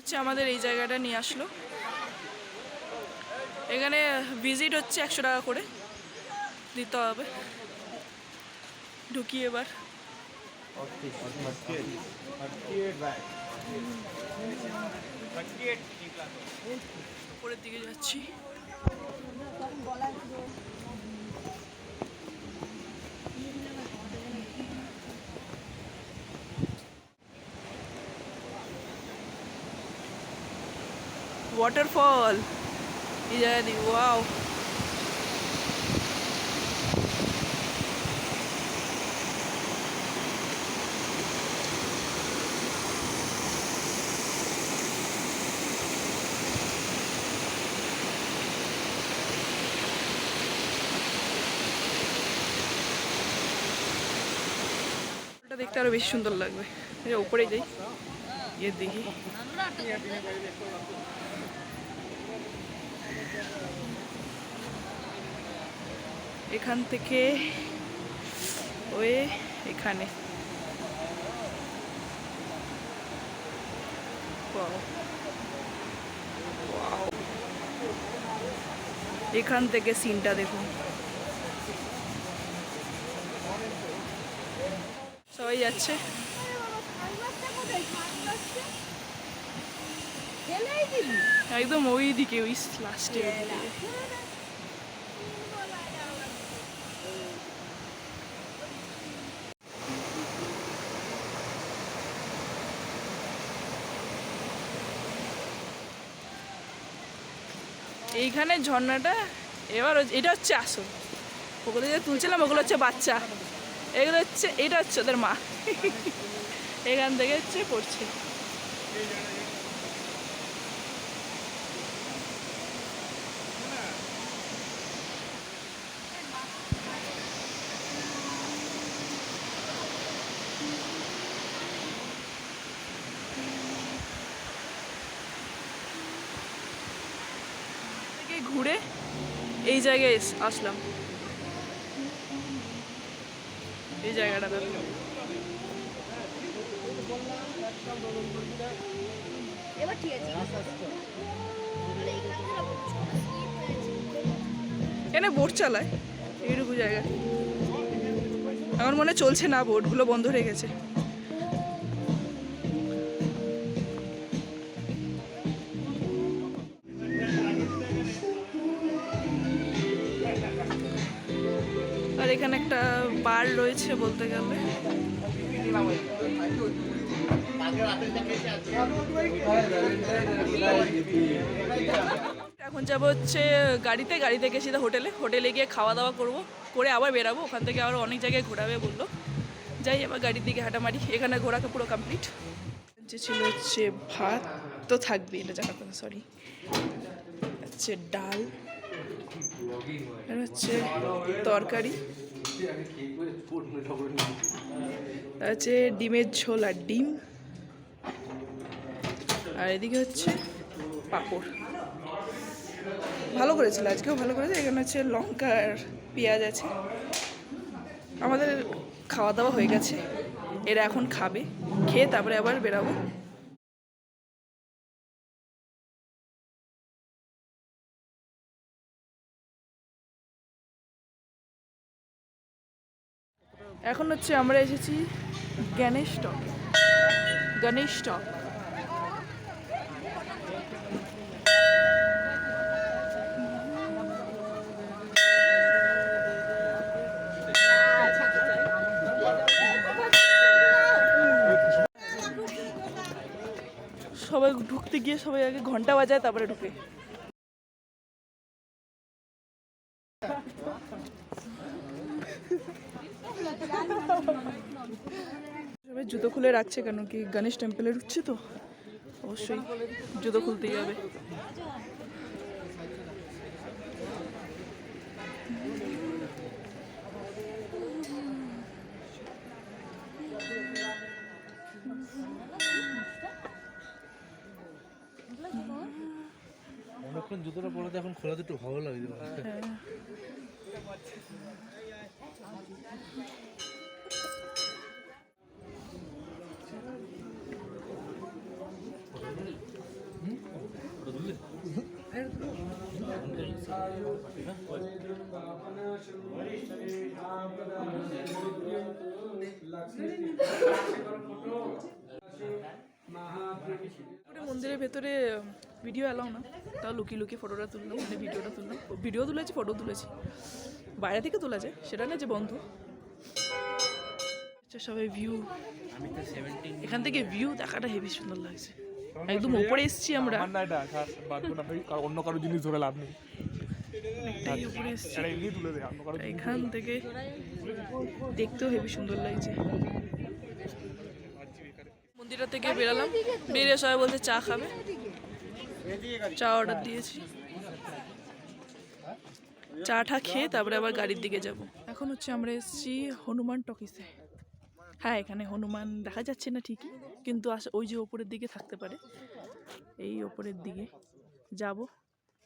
হচ্ছে আমাদের এই জায়গাটা নিয়ে আসলো। এখানে ভিজিট হচ্ছে 100 টাকা করে দিতে হবে। ঢুকি এবার। উপরের দিকে যাচ্ছি। ওয়াটারফল এই জায়গা দিয়ে, ওয়াও। এটা দেখতে আরো বেশি সুন্দর লাগবে। উপরে যাই, গিয়ে দেখি। এখান থেকে ওই এখানে এখান থেকে সিনটা দেখুন। সবাই যাচ্ছে। একদম ওই দিকে, ওই লাস্টে। এইখানে ঝর্ণাটা, এবার এটা হচ্ছে আসল। ওগুলো যে তুলছিলাম ওগুলো হচ্ছে বাচ্চা, এগুলো হচ্ছে, এটা হচ্ছে ওদের মা। এখান থেকে হচ্ছে পড়ছে। ঘুরে এই জায়গায় আসলাম। এই জায়গাটা এখানে বোট চালায় এইটুকু জায়গা। আমার মনে চলছে না, বোটগুলো বন্ধ হয়ে গেছে। আর এখানে একটা বার রয়েছে বলতে গেলে। এখন যাবো হচ্ছে গাড়িতে, গাড়ি থেকে সিধা হোটেলে গিয়ে খাওয়া দাওয়া করবো, করে আবার বেরাবো। ওখান থেকে আরও অনেক জায়গায় ঘোরাবে বললো। যাই আবার গাড়ির দিকে হাঁটা মারি। এখানে ঘোরাকে পুরো কমপ্লিট। যে ছিল হচ্ছে ভাত তো থাকবে, এটা জানার কথা, সরি। হচ্ছে ডাল, আর হচ্ছে তরকারি, হচ্ছে ডিমের ঝোল আর ডিম, আর এদিকে হচ্ছে পাঁপড়। ভালো করেছিল, আজকেও ভালো করেছে। এখানে হচ্ছে লঙ্কা আর পেঁয়াজ আছে। আমাদের খাওয়া দাওয়া হয়ে গেছে, এরা এখন খাবে, খেয়ে তারপরে আবার বেরাবো। এখন হচ্ছে আমরা এসেছি গণেশ টক। সবাই ঢুকতে গিয়ে সবাই আগে ঘন্টা বাজায়, তারপরে ঢুকে। সবাই জুতো খুলে রাখছে, কেন কি গণেশ টেম্পলে ঢুকছে তো, অবশ্যই জুতো খুলতেই হবে। অনেকক্ষণ জুতোটা পরাতে এখন খোলাতে একটু ভালো লাগে। ওটা মন্দিরের ভেতরে ভিডিও অ্যালাউ না, তাও লুকিয়ে লুকিয়ে ফটোটা তুললাম, মানে ভিডিওটা তুললাম। ভিডিও তুলেছি, ফটো তুলেছি, বাইরে থেকে তোলা যায়, সেটা না যে বন্ধ। আচ্ছা, সবাই ভিউ, এখান থেকে ভিউ দেখাটা হেভি সুন্দর লাগছে। একদম উপরে এসেছি আমরা, আমার না এটা থাক, বাদ দে না ভাই, অন্য কারো জিনিস ধরে লাভ নেই। অনেকটাই উপরে এসেছি। এটা এমনি তুলে দে, অন্য কারো জিনিস এখান থেকে দেখতেও হেভি সুন্দর লাগছে। মন্দিরটা থেকে বেরালাম, বেরিয়ে সবাই বলছে চা খাবে, চা অর্ডার দিয়েছি। চাটা খেয়ে তারপরে আবার গাড়ির দিকে যাব। এখন হচ্ছে আমরা এসেছি হনুমান টকিসে। হ্যাঁ, এখানে হনুমান দেখা যাচ্ছে না ঠিকই, কিন্তু ওই যে ওপরের দিকে থাকতে পারে। এই ওপরের দিকে যাব,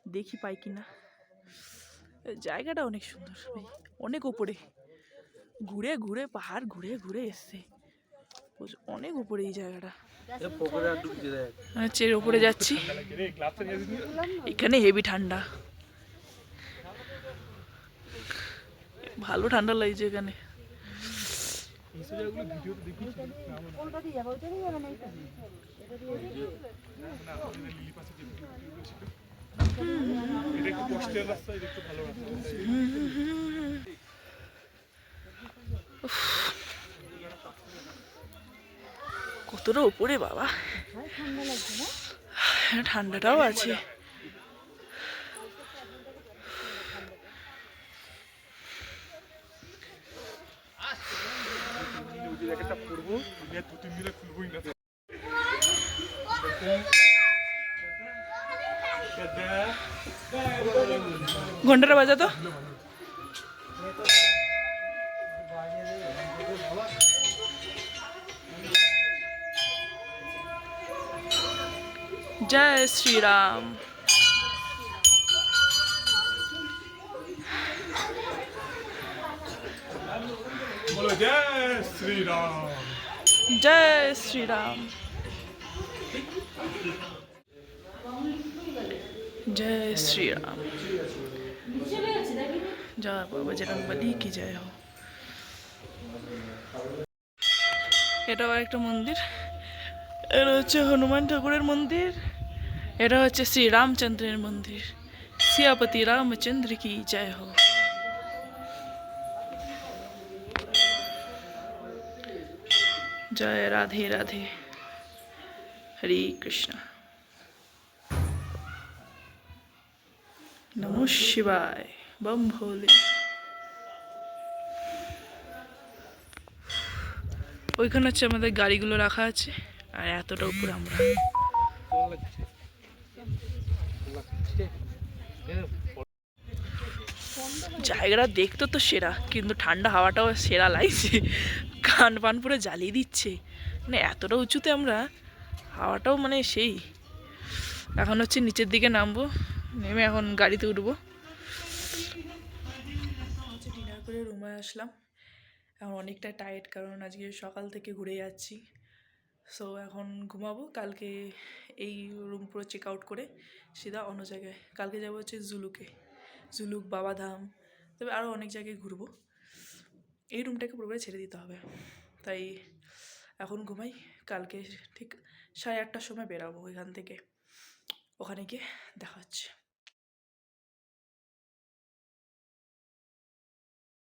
দেখি পাই কিনা। জায়গাটা অনেক সুন্দর ভাই, অনেক ওপরে, ঘুরে ঘুরে পাহাড় ঘুরে ঘুরে এসছে, অনেক উপরে এই জায়গাটা। আচ্ছা, এর উপরে যাচ্ছি, এখানে হেভি ঠান্ডা, ভালো ঠান্ডা লাগছে এখানে। কতটা উপরে বাবা, ঠান্ডাটাও আছে। ঘন্টাটা বাজা তো, জয় শ্রীরাম। বলো জয় শ্রীরাম। জয় শ্রীরাম, জয় শ্রীরাম, জয় বাবা বজরংবলী কি জয় হো। এটাও একটা মন্দির, এটা হচ্ছে হনুমান ঠাকুরের মন্দির, এটা হচ্ছে শ্রী রামচন্দ্রের মন্দির। সিয়াপতি রামচন্দ্র কি জয় হো। জয় রাধে রাধে, হরে কৃষ্ণ, নমো শিবায়, বম ভোলে। ওইখানে হচ্ছে আমাদের গাড়িগুলো রাখা আছে, আর এতটা উপরে আমরা। জায়গাটা দেখতে তো সেরা, কিন্তু ঠান্ডা হাওয়াটাও সেরা লাগছে, কান পান পুরো জ্বালিয়ে দিচ্ছে, মানে এতটা উঁচুতে আমরা, হাওয়াটাও মানে সেই। এখন হচ্ছে নিচের দিকে নামবো, নেমে এখন গাড়িতে উঠবো। ডিনার করে রুমে আসলাম, এখন অনেকটা টায়ার্ড, কারণ আজকে সকাল থেকে ঘুরে যাচ্ছি। সো এখন ঘুমাবো, কালকে এই রুম পুরো চেক আউট করে সিধা অন্য জায়গায়। কালকে যাবো হচ্ছে জুলুকে, জুলুক, বাবাধাম, তবে আরও অনেক জায়গায় ঘুরবো। এই রুমটাকে পুরোপুরি ছেড়ে দিতে হবে, তাই এখন ঘুমাই। কালকে ঠিক 8:30টার সময় বেরাবো এখান থেকে, ওখানে গিয়ে দেখা হচ্ছে।